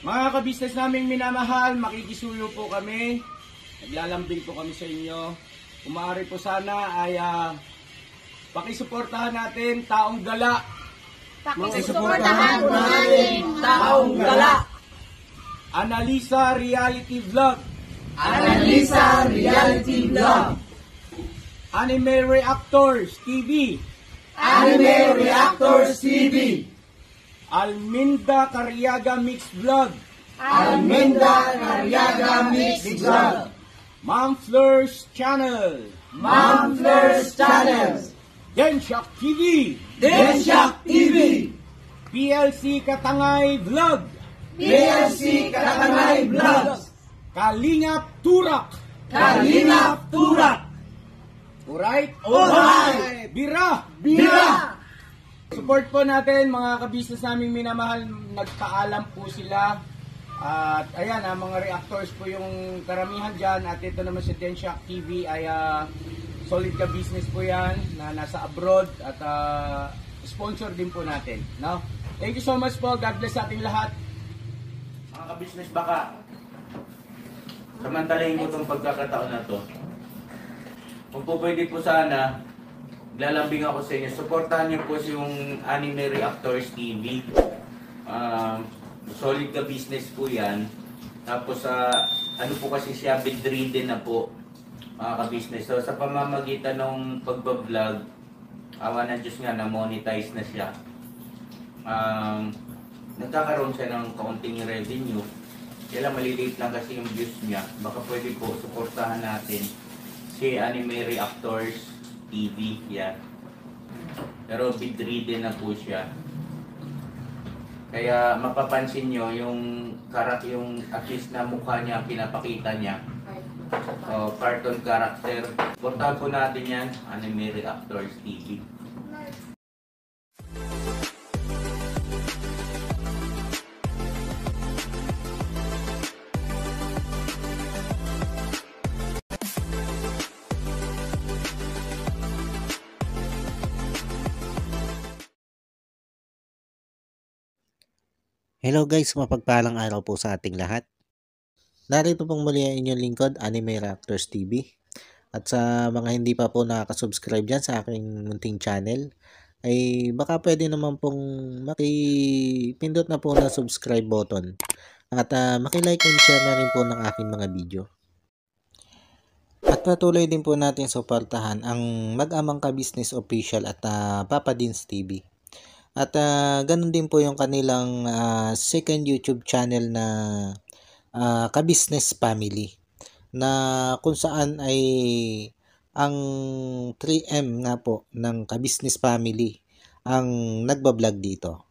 Mga kabisnes naming minamahal, makikisuyo po kami. Naglalambing po kami sa inyo. Kung maaari po sana ay pakisuportahan natin Taong Gala. Pakisuportahan po natin Taong Gala. Analisa Reality Vlog. Analisa Reality Vlog. Anime Reactors TV. Anime Reactors TV. Alminda Cariaga Mix Vlog. Alminda Cariaga Mix Vlog. Ma'am Fleurs Channel. Ma'am Fleurs Channel. Denshock TV. Denshock TV. PLC Katangay Vlog. PLC Katangay Vlog. Kalingap Turak. Kalingap Turak. Alright? Alright. Bira. Bira. Support po natin mga kabisnes naming minamahal. Nagpaalam po sila. At ayan, mga reactors po yung karamihan dyan. At ito naman si Denshock TV ay solid ka business po yan na nasa abroad. At sponsor din po natin. No? Thank you so much po. God bless sa ating lahat. Mga kabisnes, baka samantalahin ko itong pagkakataon na to. Kung po pwede po sana, lalambing ako sa inyo. Supportahan niyo po yung Anime Reactors TV. Solid ka business po yan. Tapos ano po kasi siya, bedridden na po mga ka-business. So sa pamamagitan ng pagbablog, awa ng Diyos nga, na-monetize na siya. Nagkakaroon siya ng kaunting revenue. Kaya lang maliliit lang kasi yung views niya. Baka pwede po suportahan natin si Anime Reactors TV. Yan. Pero bedridden na po siya. Kaya mapapansin nyo yung at least na mukha niya, pinapakita niya. Cartoon character. Portahan po natin yan, Anime Reactors TV. Hello guys, mapagpalang araw po sa ating lahat. Narito pong muli ang inyong lingkod, Anime Reactors TV. At sa mga hindi pa po nakaka-subscribe dyan sa aking munting channel, ay baka pwede naman pong makipindot na po na subscribe button. At makilike and share na rin po ng aking mga video. At patuloy din po natin suportahan ang Mag-amang Ka-Business Official at Papa Dins TV. At ganun din po yung kanilang second YouTube channel na Ka-Business Family, na kung saan ay ang 3M nga po ng Ka-Business Family ang nagbablog dito.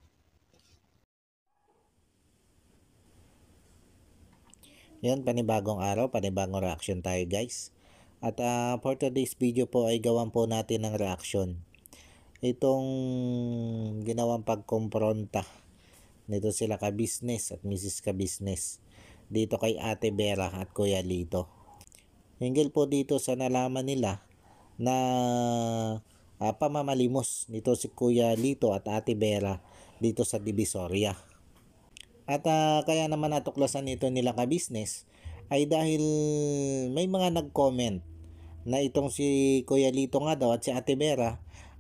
Yan, panibagong araw, panibagong reaction tayo guys. At for today's video po ay gawan po natin ng reaction. Itong ginawang pagkompronta nito sila ka-business at Mrs. Ka-business dito kay Ate Vera at Kuya Lito. Hinggil po dito sa nalaman nila na pamamalimos nito si Kuya Lito at Ate Vera dito sa Divisoria. At kaya naman natuklasan nito nila ka-business ay dahil may mga nag-comment na itong si Kuya Lito nga daw at si Ate Vera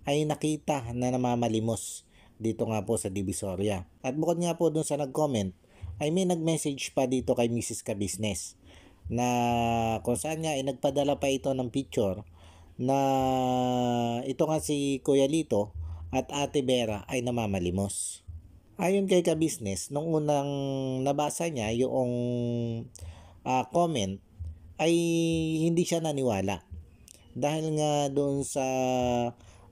ay nakita na namamalimos dito nga po sa Divisoria. At bukod nga po dun sa nag-comment, ay may nag-message pa dito kay Mrs. Ka-business na kung saan nga ay nagpadala pa ito ng picture na ito nga si Kuya Lito at Ate Vera ay namamalimos. Ayon kay Ka-business, nung unang nabasa niya yung comment ay hindi siya naniwala. Dahil nga doon sa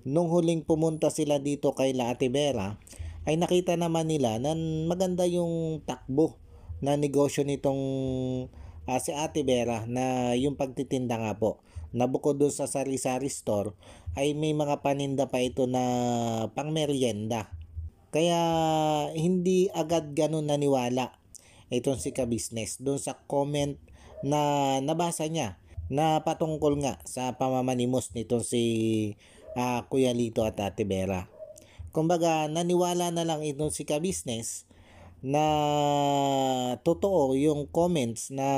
nung huling pumunta sila dito kay Ate Vera, ay nakita naman nila na maganda yung takbo na negosyo nitong si Ate Vera, na yung pagtitinda nga po. Na bukod doon sa sari-sari store, ay may mga paninda pa ito na pang merienda. Kaya hindi agad ganun naniwala itong si Ka-business doon sa comment na nabasa niya na patungkol nga sa pamamanimos nitong si Kuya Lito at Ate Vera. Kumbaga, naniwala na lang itong si Ka-business na totoo yung comments na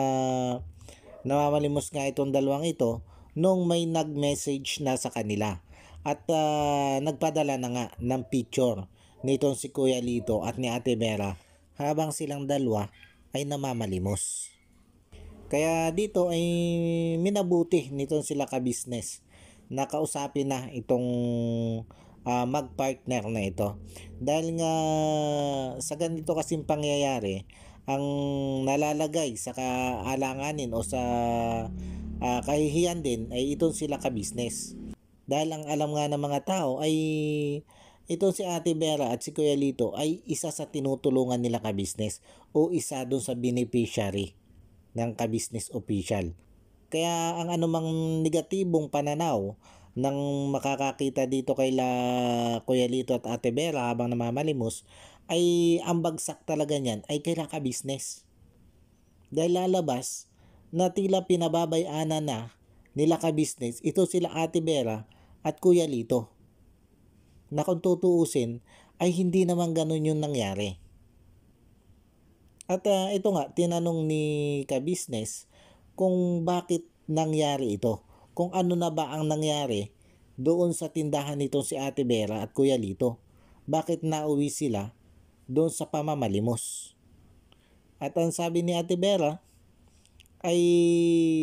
namamalimos nga itong dalawang ito nung may nag-message na sa kanila at nagpadala na nga ng picture nitong si Kuya Lito at ni Ate Vera habang silang dalawa ay namamalimos. Kaya dito ay minabuti nitong sila ka-business na kausapin na itong mag-partner na ito. Dahil nga sa ganito kasing pangyayari, ang nalalagay sa kaalanganin o sa kahihiyan din ay itong sila ka-business. Dahil ang alam nga ng mga tao ay itong si Ate Vera at si Kuya Lito ay isa sa tinutulungan nila ka-business o isa dun sa beneficiary ng ka-business official. Kaya ang anumang negatibong pananaw ng makakakita dito kay Kuya Lito at Ate Vera habang namamalimos ay ang bagsak talaga niyan ay kay ka-business. Dahil lalabas na tila pinababayaanan na nila ka-business ito sila Ate Vera at Kuya Lito. Na kung tutuusin ay hindi naman ganun yung nangyari. At ito nga, tinanong ni ka-business kung bakit nangyari ito. Kung ano na ba ang nangyari doon sa tindahan nitong si Ate Vera at Kuya Lito. Bakit nauwi sila doon sa pamamalimos. At ang sabi ni Ate Vera ay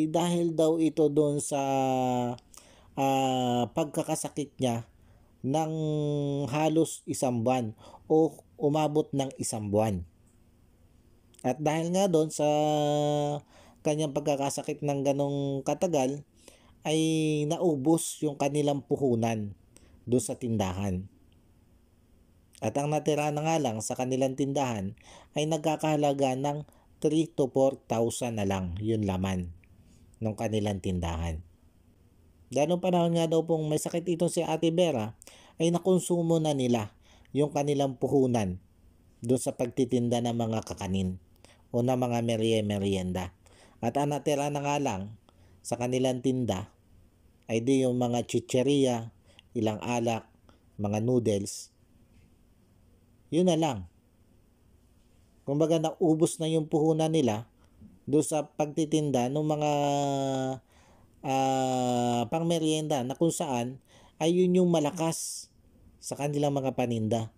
dahil daw ito doon sa pagkakasakit niya ng halos 1 buwan o umabot ng 1 buwan. At dahil nga doon sa kanyang pagkakasakit ng ganong katagal ay naubos yung kanilang puhunan doon sa tindahan. At ang natira na nga lang sa kanilang tindahan ay nagkakahalaga ng 3 to 4,000 na lang yung laman ng kanilang tindahan. Dahil nung panahon nga daw pong may sakit itong si Ate Vera ay nakonsumo na nila yung kanilang puhunan doon sa pagtitinda ng mga kakanin o na mga merienda. At ang natira na nga lang sa kanilang tinda ay di yung mga chicheria, ilang alak, mga noodles. Yun na lang. Kumbaga naubos na yung puhunan nila doon sa pagtitinda ng mga pang merienda na kung saan ay yun yung malakas sa kanilang mga paninda.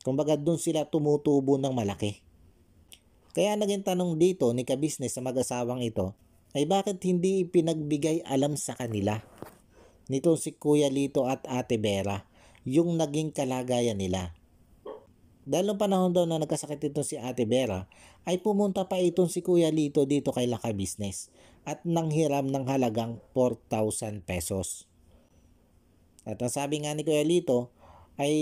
Kumbaga doon sila tumutubo ng malaki. Kaya naging tanong dito ni ka-business sa mag-asawang ito ay bakit hindi ipinagbigay alam sa kanila nito si Kuya Lito at Ate Vera yung naging kalagayan nila. Dahil nung panahon daw na nagkasakit ito si Ate Vera ay pumunta pa itong si Kuya Lito dito kay Laka-Business at nanghiram ng halagang 4,000 pesos. At ang sabi nga ni Kuya Lito ay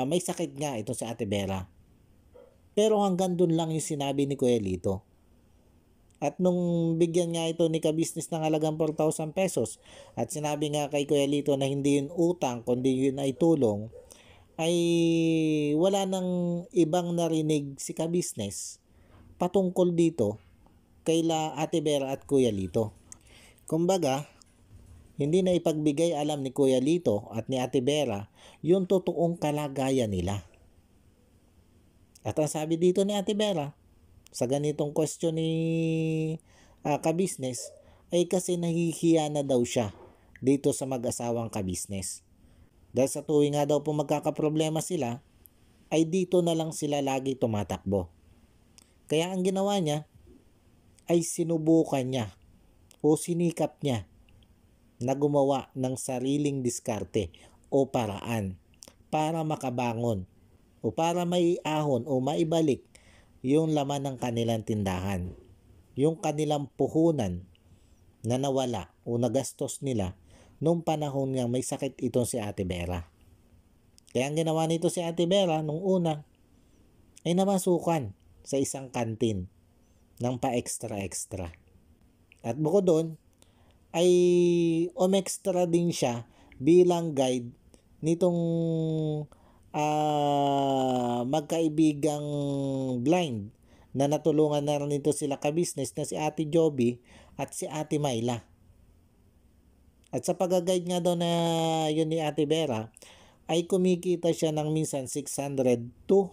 may sakit nga ito si Ate Vera. Pero hanggang dun lang yung sinabi ni Kuya Lito. At nung bigyan nga ito ni ka-business ng halagang 4,000 pesos at sinabi nga kay Kuya Lito na hindi yun utang kundi yun ay tulong, ay wala nang ibang narinig si ka-business patungkol dito kay Ate Vera at Kuya Lito. Kumbaga, hindi na ipagbigay alam ni Kuya Lito at ni Ate Vera yung totoong kalagayan nila. At ang sabi dito ni Ate Vera, sa ganitong question ni ka-business, ay kasi nahihiya na daw siya dito sa mag-asawang ka-business. Dahil sa tuwing nga daw po magkakaproblema sila, ay dito na lang sila lagi tumatakbo. Kaya ang ginawa niya, ay sinubukan niya o sinikap niya na gumawa ng sariling diskarte o paraan para makabangon o para maiahon o maibalik yung laman ng kanilang tindahan, yung kanilang puhunan na nawala o nagastos nila nung panahon nga may sakit itong si Ate Vera. Kaya ang ginawa nito si Ate Vera nung una ay namasukan sa isang kantin ng pa-extra-extra. At bukod doon ay umextra din siya bilang guide nitong magkaibigang blind na natulungan na rin nito sila ka-business na si Ate Joby at si Ate Myla. At sa pag-guide nga daw na yun ni Ate Vera ay kumikita siya ng minsan 600 to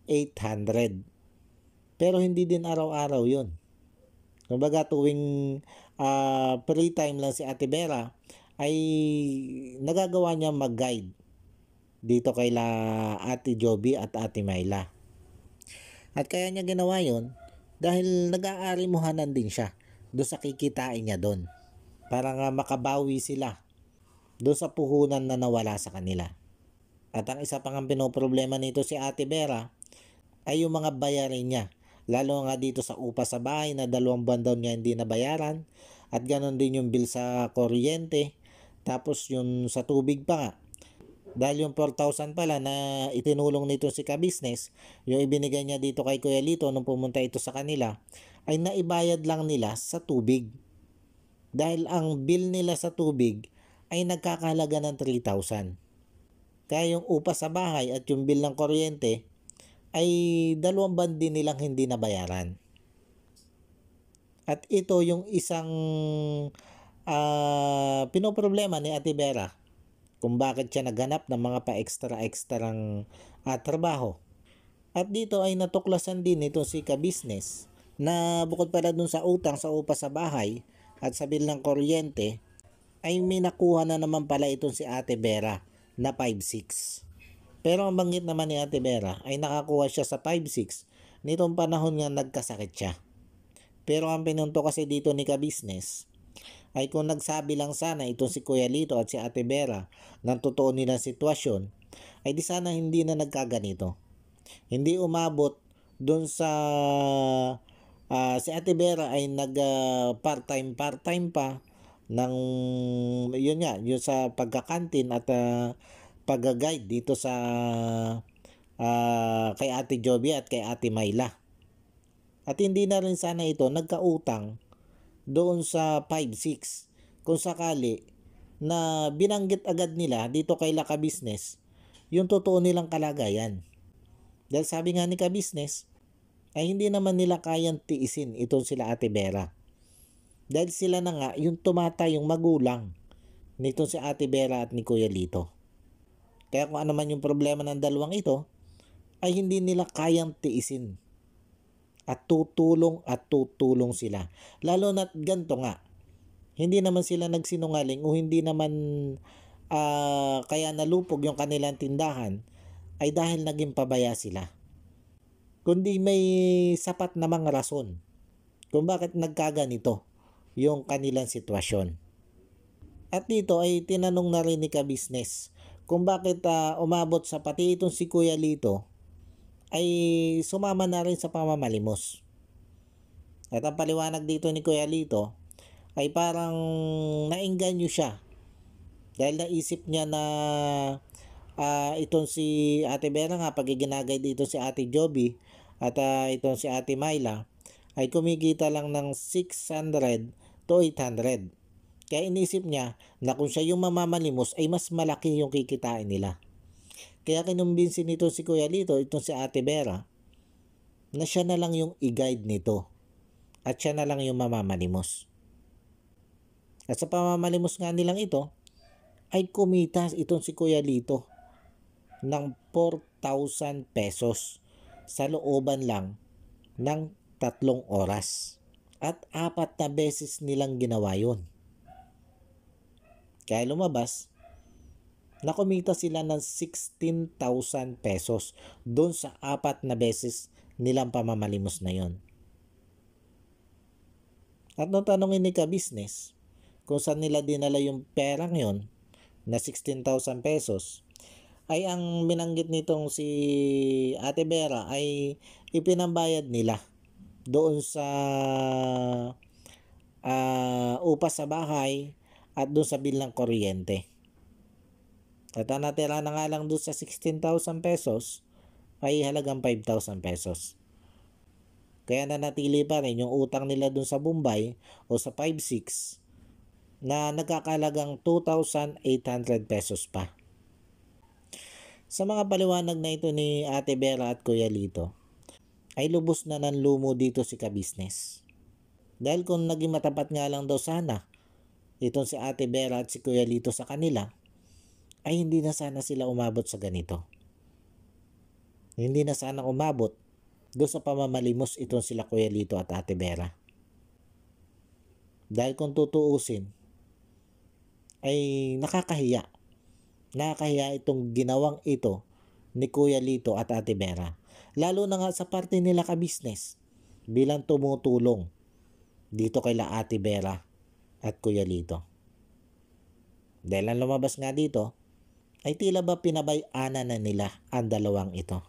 800. Pero hindi din araw-araw yun. Kumbaga tuwing free time lang si Ate Vera ay nagagawa niya mag-guide dito kay Ate Joby at Ate Myla. At kaya niya ginawa yon dahil nag-aarimuhanan din siya doon sa kikitain niya doon para nga makabawi sila doon sa puhunan na nawala sa kanila. At ang isa pang pinoproblema nito si Ate Vera ay yung mga bayarin niya. Lalo nga dito sa upa sa bahay na 2 buwan daw niya hindi nabayaran. At ganon din yung bill sa kuryente. Tapos yung sa tubig pa nga. Dahil yung 4,000 pala na itinulong nito si ka-business, yung ibinigay niya dito kay Kuya Lito nung pumunta ito sa kanila, ay naibayad lang nila sa tubig. Dahil ang bill nila sa tubig ay nagkakahalaga ng 3,000. Kaya yung upa sa bahay at yung bill ng kuryente ay 2 buwan din nilang hindi nabayaran. At ito yung isang pinoproblema ni Ate Vera kung bakit siya naghanap ng mga pa-extra-extrang trabaho. At dito ay natuklasan din ito si ka-business na bukod pala dun sa utang sa upa sa bahay at sa bill ng kuryente ay may nakuha na naman pala itong si Ate Vera na 5,600. Pero ang banggit naman ni Ate Vera ay nakakuha siya sa 5,600 nitong panahon nga nagkasakit siya. Pero ang pinunto kasi dito ni ka-business ay kung nagsabi lang sana itong si Kuya Lito at si Ate Vera ng totoo nilang sitwasyon, ay di sana hindi na nagkaganito. Hindi umabot doon sa si Ate Vera ay nag part-time pa ng yun nga, yun sa pagkakantin at pag-guide dito sa kay Ate Joby at kay Ate Myla. At hindi na rin sana ito nagkautang doon sa 5,600 kung sakali na binanggit agad nila dito kay Laka Business yung totoo nilang kalagayan. Dahil sabi nga ni Ka Business ay hindi naman nila kayang tiisin itong sila Ate Vera. Dahil sila na nga yung tumatay yung magulang nitong si Ate Vera at ni Kuya Lito. Kaya kung ano man yung problema ng dalawang ito, ay hindi nila kayang tiisin. At tutulong sila. Lalo na't ganito nga, hindi naman sila nagsinungaling o hindi naman kaya nalupog yung kanilang tindahan ay dahil naging pabaya sila. Kundi may sapat namang rason kung bakit nagkaganito yung kanilang sitwasyon. At dito ay tinanong na rin ni Ka Business kung bakit umabot sa pati itong si Kuya Lito ay sumama na rin sa pamamalimos. At ang paliwanag dito ni Kuya Lito ay parang naengganyo siya dahil naisip niya na itong si Ate Vera nga pag ginagay dito si Ate Joby at itong si Ate Myla ay kumikita lang ng 600 to 800. Kaya inisip niya na kung siya yung mamamalimos ay mas malaki yung kikitain nila. Kaya kinumbinsin nito si Kuya Lito, itong si Ate Vera, na siya na lang yung i-guide nito. At siya na lang yung mamamalimos. At sa pamamalimos nga nilang ito, ay kumita itong si Kuya Lito ng 4,000 pesos sa looban lang ng 3 oras. At 4 na beses nilang ginawa yun. Kaya lumabas na kumita sila ng 16,000 pesos doon sa 4 na beses nilang pamamalimos na yon. At nung tanongin ni Ka Business kung saan nila dinala yung perang yon na 16,000 pesos, ay ang binanggit nitong si Ate Vera ay ipinambayad nila doon sa upa sa bahay at doon sa bill ng kuryente. At ang natira na nga lang doon sa 16,000 pesos ay halagang 5,000 pesos. Kaya nanatili pa rin yung utang nila doon sa Bombay o sa 5,600 na nagkakalagang 2,800 pesos pa. Sa mga paliwanag na ito ni Ate Vera at Kuya Lito, ay lubos na ng lumo dito si Ka Business. Dahil kung naging matapat nga lang daw sana itong si Ate Vera at si Kuya Lito sa kanila, ay hindi na sana sila umabot sa ganito. Hindi na sana umabot doon sa pamamalimos itong sila Kuya Lito at Ate Vera. Dahil kung tutuusin, ay nakakahiya. Nakakahiya itong ginawang ito ni Kuya Lito at Ate Vera. Lalo na nga sa parte nila ka-business bilang tumutulong dito kay Ate Vera at Kuya Lito. Dahil ang lumabas nga dito, ay tila ba pinabay-ana na nila ang dalawang ito.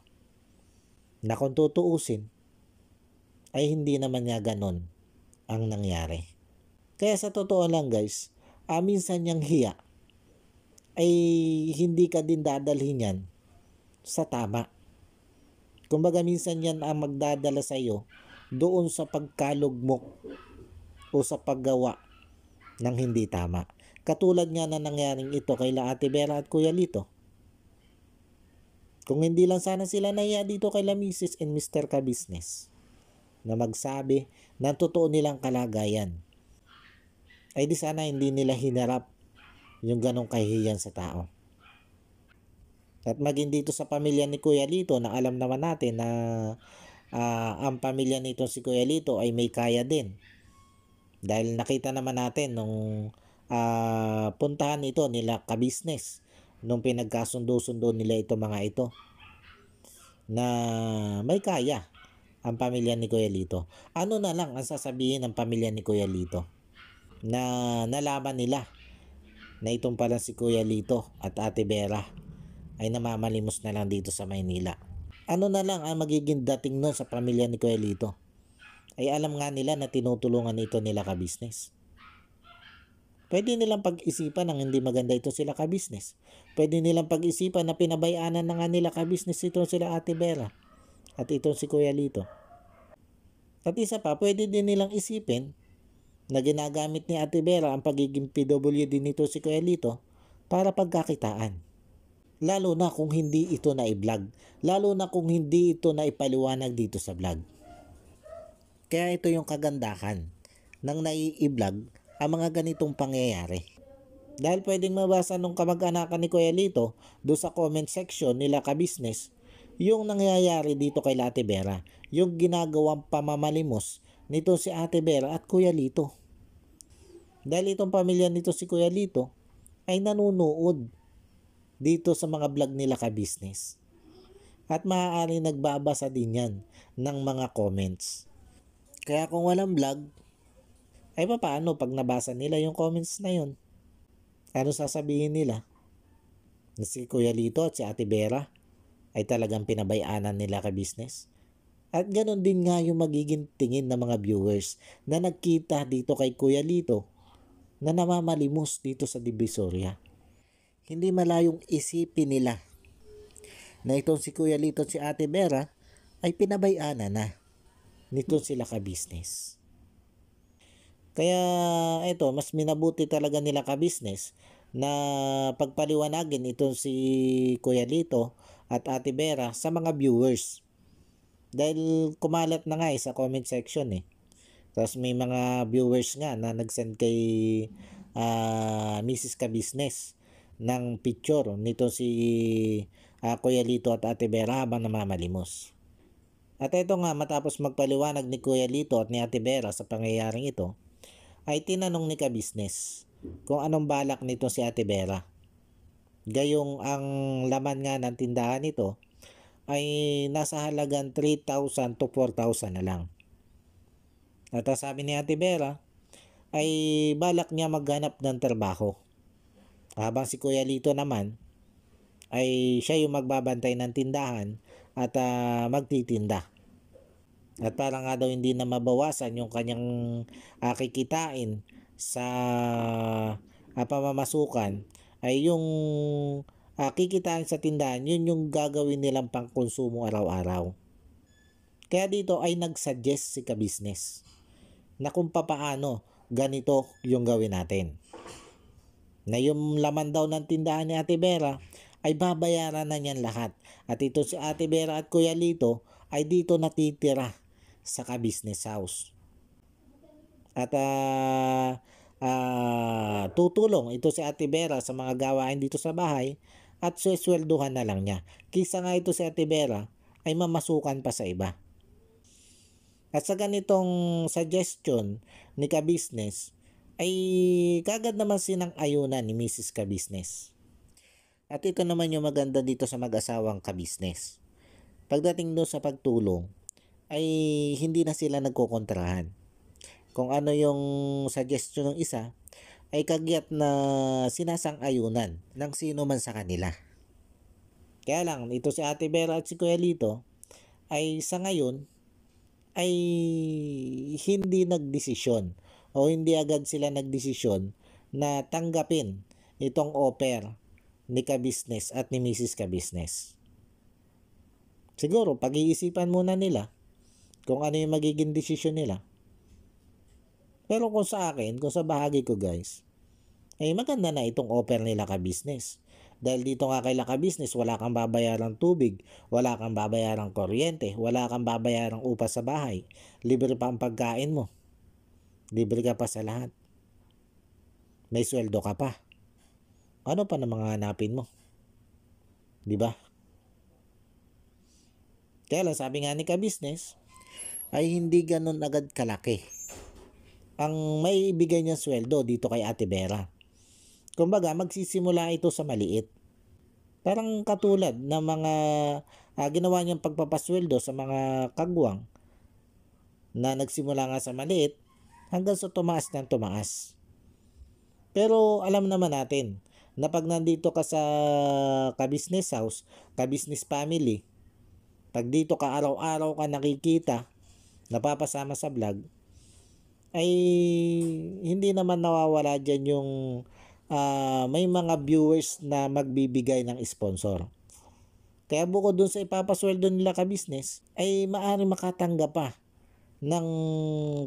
Na kung tutuusin, ay hindi naman nga ganon ang nangyari. Kaya sa totoo lang guys, minsan yung hiya ay hindi ka din dadalhin yan sa tama. Kumbaga minsan yan ang magdadala sa iyo doon sa pagkalugmok o sa paggawa ng hindi tama. Katulad nga na nangyaring ito kay Ate Vera at Kuya Lito. Kung hindi lang sana sila nahiya dito kay Mrs. and Mr. Ka-Business na magsabi ng totoo nilang kalagayan, ay di sana hindi nila hinarap yung ganong kahihiyan sa tao. At maging dito sa pamilya ni Kuya Lito na alam naman natin na ang pamilya nito si Kuya Lito ay may kaya din. Dahil nakita naman natin nung puntahan ito nila ka-business nung pinagkasundo-sundo nila ito mga ito na may kaya ang pamilya ni Kuya Lito. Ano na lang ang sasabihin ng pamilya ni Kuya Lito na nalaman nila na itong pala si Kuya Lito at Ate Vera ay namamalimos na lang dito sa Maynila? Ano na lang ang magiging dating nun sa pamilya ni Kuya Lito? Ay alam nga nila na tinutulungan ito nila ka-business. Pwede nilang pag-isipan ng hindi maganda ito sila ka-business. Pwede nilang pag-isipan na pinabayaanan na nga nila ka-business ito sila Ate Vera at itong si Kuya Lito. At isa pa, pwede din nilang isipin na ginagamit ni Ate Vera ang pagiging PWD nito si Kuya Lito para pagkakitaan. Lalo na kung hindi ito na i-vlog. Lalo na kung hindi ito na ipaliwanag dito sa vlog. Kaya ito yung kagandahan ng nai-vlog ang mga ganitong pangyayari. Dahil pwedeng mabasa nung kamag-anakan ni Kuya Lito doon sa comment section nila ka-business yung nangyayari dito kay Ate Vera. Yung ginagawang pamamalimos nito si Ate Vera at Kuya Lito. Dahil itong pamilya nito si Kuya Lito ay nanunood dito sa mga vlog nila ka-business. At maaari nagbabasa din yan ng mga comments. Kaya kung walang vlog, ay paano pag nabasa nila yung comments na yun? Ano sasabihin nila? Na si Kuya Lito at si Ate Vera ay talagang pinabayaanan nila ka-business? At ganoon din nga yung magiging tingin ng mga viewers na nagkita dito kay Kuya Lito na namamalimos dito sa Divisoria. Hindi malayong isipin nila na itong si Kuya Lito at si Ate Vera ay pinabayaanan na nito sila ka-business. Kaya ito, mas minabuti talaga nila ka-business na pagpaliwanagin itong si Kuya Lito at Ate Vera sa mga viewers. Dahil kumalat na nga sa comment section Tapos may mga viewers nga na nag-send kay Mrs. Ka-Business ng picture nito si Kuya Lito at Ate Vera habang namamalimos. At ito nga, matapos magpaliwanag ni Kuya Lito at ni Ate Vera sa pangyayaring ito, ay tinanong ni ka-business kung anong balak nito si Ate Vera. Gayong ang laman nga ng tindahan nito ay nasa halagang 3,000 to 4,000 na lang. At sabi ni Ate Vera ay balak niya maghanap ng trabaho. Habang si Kuya Lito naman ay siya yung magbabantay ng tindahan at magtitinda. At para nga daw hindi na mabawasan yung kanyang kikitain sa pamamasukan ay yung kikitain sa tindahan, yun yung gagawin nilang pangkonsumo araw-araw. Kaya dito ay nag-suggest si ka-business na kung papaano ganito yung gawin natin. Na yung laman daw ng tindahan ni Ate Vera ay babayaran na niyan lahat. At ito si Ate Vera at Kuya Lito ay dito natitira sa ka-business house. At tutulong ito si Ate Vera sa mga gawain dito sa bahay at suswelduhan na lang niya. Kisa nga ito si Ate Vera ay mamasukan pa sa iba. At sa ganitong suggestion ni ka-business, ay kagad naman sinang-ayunan ni Mrs. Ka-business. At ito naman yung maganda dito sa mag-asawang ka-business. Pagdating doon sa pagtulong, ay hindi na sila nagkokontrahan. Kung ano yung suggestion ng isa, ay kagyat na sinasang-ayunan ng sino man sa kanila. Kaya lang, ito si Ate Vera at si Kuya Lito, ay sa ngayon, ay hindi nagdesisyon o hindi agad sila nagdesisyon na tanggapin itong offer ni ka-business at ni Mrs. Ka-business. Siguro, pag-iisipan muna nila kung ano yung magiging desisyon nila. Pero kung sa akin, kung sa bahagi ko guys, ay maganda na itong offer nila ka-business. Dahil dito nga kay ka-business, wala kang babayarang tubig, wala kang babayarang kuryente, wala kang babayarang upa sa bahay. Libre pa ang pagkain mo. Libre ka pa sa lahat. May sweldo ka pa. Ano pa na mga hanapin mo? Di ba? Kaya lang sabi nga ni ka-business, ay hindi ganun agad kalaki ang may ibigay niya sweldo dito kay Ate Vera. Kumbaga, magsisimula ito sa maliit. Parang katulad ng mga ginawa niyang pagpapasweldo sa mga kagwang na nagsimula nga sa maliit hanggang sa tumaas ng tumaas. Pero alam naman natin na pag nandito ka sa ka-business house, ka-business family, pag dito ka araw-araw ka nakikita, napapasama sa vlog, ay hindi naman nawawala dyan yung may mga viewers na magbibigay ng sponsor. Kaya bukod dun sa ipapasweldo nila ka-business, ay maaari makatanggap pa ng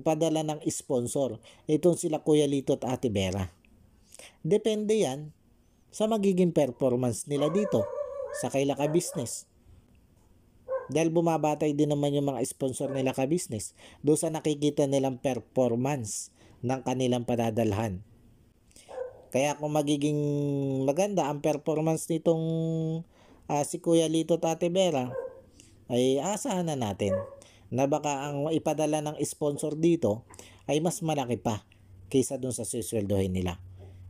padala ng sponsor. Itong sila Kuya Lito at Ate Vera. Depende yan sa magiging performance nila dito sa kaila ka-business. Dahil bumabatay din naman yung mga sponsor nila ka-business doon sa nakikita nilang performance ng kanilang padadalhan. Kaya kung magiging maganda ang performance nitong si Kuya Lito at Ate Vera, ay asahan na natin na baka ang ipadala ng sponsor dito ay mas malaki pa kaysa doon sa sisweldohin nila.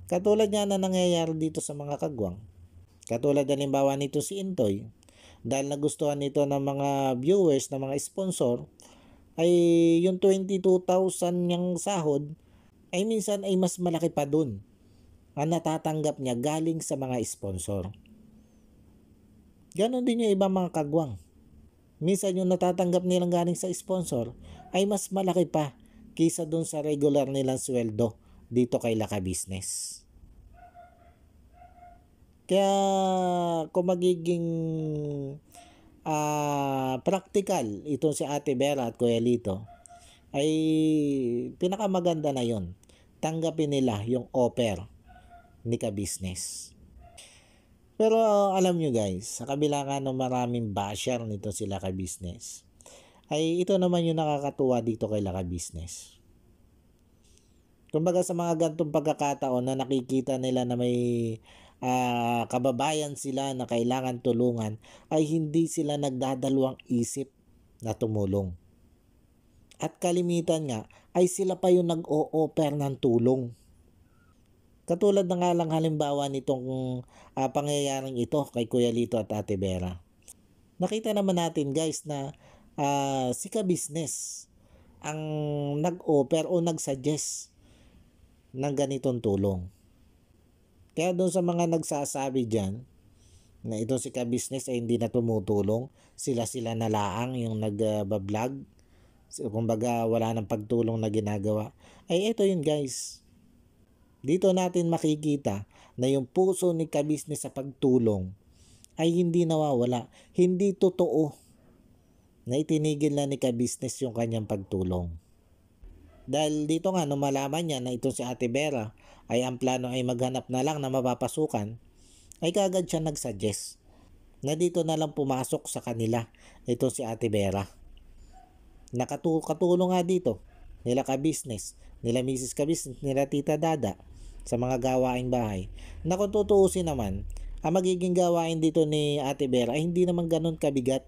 Katulad nga na nangyayari dito sa mga kagwang. Katulad halimbawa nito si Intoy, dahil nagustuhan nito ng mga viewers, ng mga sponsor, ay yung 22,000 niyang sahod ay minsan ay mas malaki pa dun ang natatanggap niya galing sa mga sponsor. Ganon din yung ibang mga kagwang. Minsan yung natatanggap nilang galing sa sponsor ay mas malaki pa kaysa dun sa regular nilang sweldo dito kay ka-business. Kaya kung magiging practical itong si Ate Vera at Kuya Lito, ay pinakamaganda na yon. Tanggapin nila yung offer ni ka-business. Pero alam nyo guys, sa kabila nga ng maraming basher nito sila ka-business, ay ito naman yung nakakatuwa dito kay ka-business. Kumbaga sa mga gantong pagkakataon na nakikita nila na may kababayan sila na kailangan tulungan, ay hindi sila nagdadalawang isip na tumulong. At kalimitan nga ay sila pa yung nag-o-offer ng tulong. Katulad na nga lang halimbawa nitong pangyayaring ito kay Kuya Lito at Ate Vera. Nakita naman natin guys na si ka-business ang nag-offer o nag-suggest ng ganitong tulong. Kaya doon sa mga nagsasabi dyan na ito si ka-business ay hindi na tumutulong, sila na laang yung nag-vlog, kumbaga wala nang pagtulong na ginagawa, ay ito yun guys. Dito natin makikita na yung puso ni ka-business sa pagtulong ay hindi nawawala. Hindi totoo na itinigil na ni ka-business yung kanyang pagtulong. Dahil dito nga nung malaman niya na ito si Ate Vera ay ang plano ay maghanap na lang na mapapasukan, ay kagad siya nagsuggest na dito na lang pumasok sa kanila ito si Ate Vera. Katulong nga dito nila ka-business, nila Mrs. Ka-business, nila Tita Dada sa mga gawaing bahay. Na kung tutuusin naman, ang magiging gawain dito ni Ate Vera ay hindi naman ganun kabigat.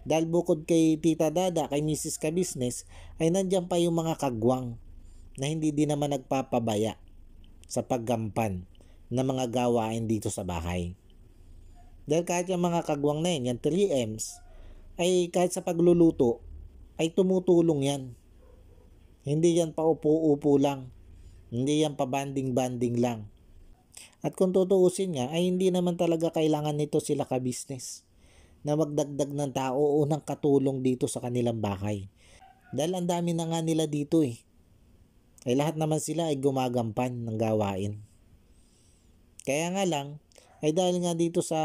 Dahil bukod kay Tita Dada, kay Mrs. Kabisnes, ay nandiyan pa yung mga kagwang na hindi din naman nagpapabaya sa paggampan ng mga gawain dito sa bahay. Dahil kahit yung mga kagwang na yan, yung 3Ms, ay kahit sa pagluluto, ay tumutulong yan. Hindi yan pa upo-upo lang. Hindi yan pa banding-banding lang. At kung tutuusin nga, ay hindi naman talaga kailangan nito sila ka-business na magdagdag ng tao o ng katulong dito sa kanilang bahay. Dahil ang dami na nga nila dito eh. Ay lahat naman sila ay gumagampan ng gawain. Kaya nga lang, ay dahil nga dito sa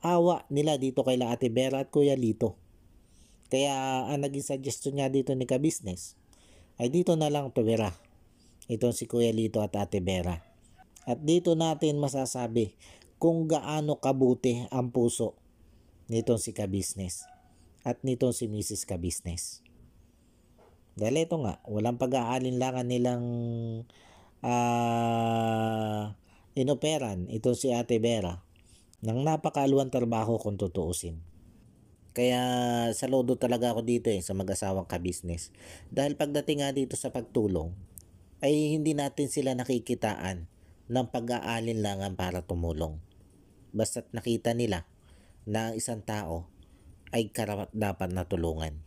awa nila dito kay Ate Vera at Kuya Lito. Kaya ang naging suggestion niya dito ni ka-business, ay dito na lang tumira. Itong si Kuya Lito at Ate Vera. At dito natin masasabi kung gaano kabuti ang puso nitong si ka-business at nitong si Mrs. Ka-business. Dahil ito nga, walang pag-aalinlangan nilang inoperan itong si Ate Vera ng napakaaluang trabaho kung tutuusin. Kaya saludo talaga ako dito sa mag-asawang ka-business. Dahil pagdating nga dito sa pagtulong, ay hindi natin sila nakikitaan ng pag-aalinlangan para tumulong. Basta't nakita nila na ang isang tao ay karapat dapat na tulungan.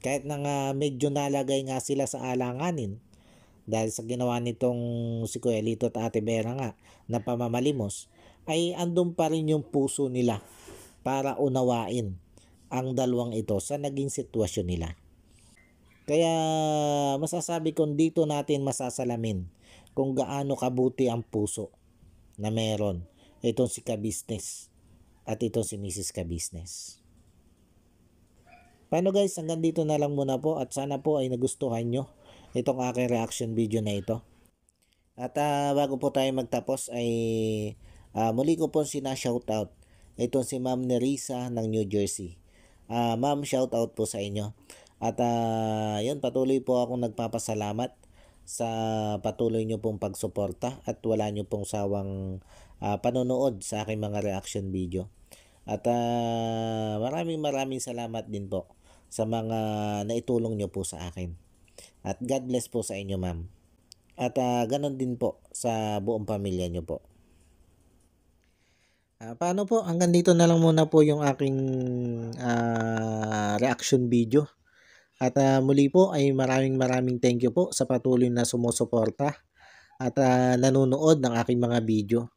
Kahit na nga medyo nalagay nga sila sa alanganin dahil sa ginawa nitong si Kuya Lito at Ate Vera nga na pamamalimos, ay andun pa rin yung puso nila para unawain ang dalawang ito sa naging sitwasyon nila. Kaya masasabi kong dito natin masasalamin kung gaano kabuti ang puso na meron itong si ka-business at itong si Mrs. Ka-business. Paano guys, hanggang dito na lang muna po at sana po ay nagustuhan nyo itong aking reaction video na ito. At bago po tayo magtapos ay muli ko po sina-shoutout itong si Ma'am Nerissa ng New Jersey. Ma'am, shoutout po sa inyo. At yun, patuloy po akong nagpapasalamat sa patuloy nyo pong pagsuporta at wala nyo pong sawang panonood sa aking mga reaction video. At maraming salamat din po sa mga naitulong nyo po sa akin. At God bless po sa inyo, ma'am. At ganon din po sa buong pamilya nyo po. Paano po? Hanggang dito na lang muna po yung aking reaction video. At muli po ay maraming thank you po sa patuloy na sumusuporta at nanonood ng aking mga video.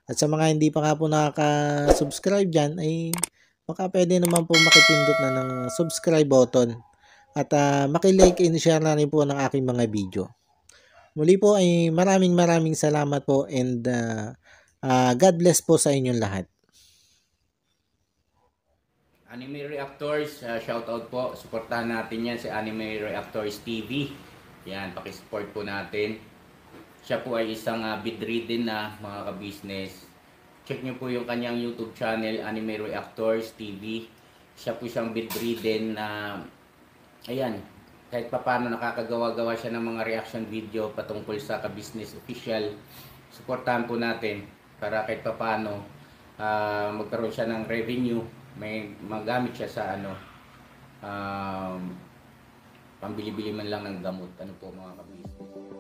At sa mga hindi pa nga po nakaka-subscribe dyan ay baka pwede naman po makipindot na ng subscribe button at makilike and share na rin po ng aking mga video. Muli po ay maraming salamat po and God bless po sa inyong lahat. Anime Reactors, shoutout po. Suportahan natin yan si Anime Reactors TV. Yan, pakisupport po natin. Siya po ay isang bedridden na mga ka-business. Check nyo po yung kanyang YouTube channel, Anime Reactors TV. Siya po isang bedridden na, ayan, kahit papano nakakagawa-gawa siya ng mga reaction video patungkol sa ka-business official. Suportahan po natin para kahit papano magkaroon siya ng revenue. May magamit siya sa pambili-bili man lang ng gamot. Ano po mga ka-business.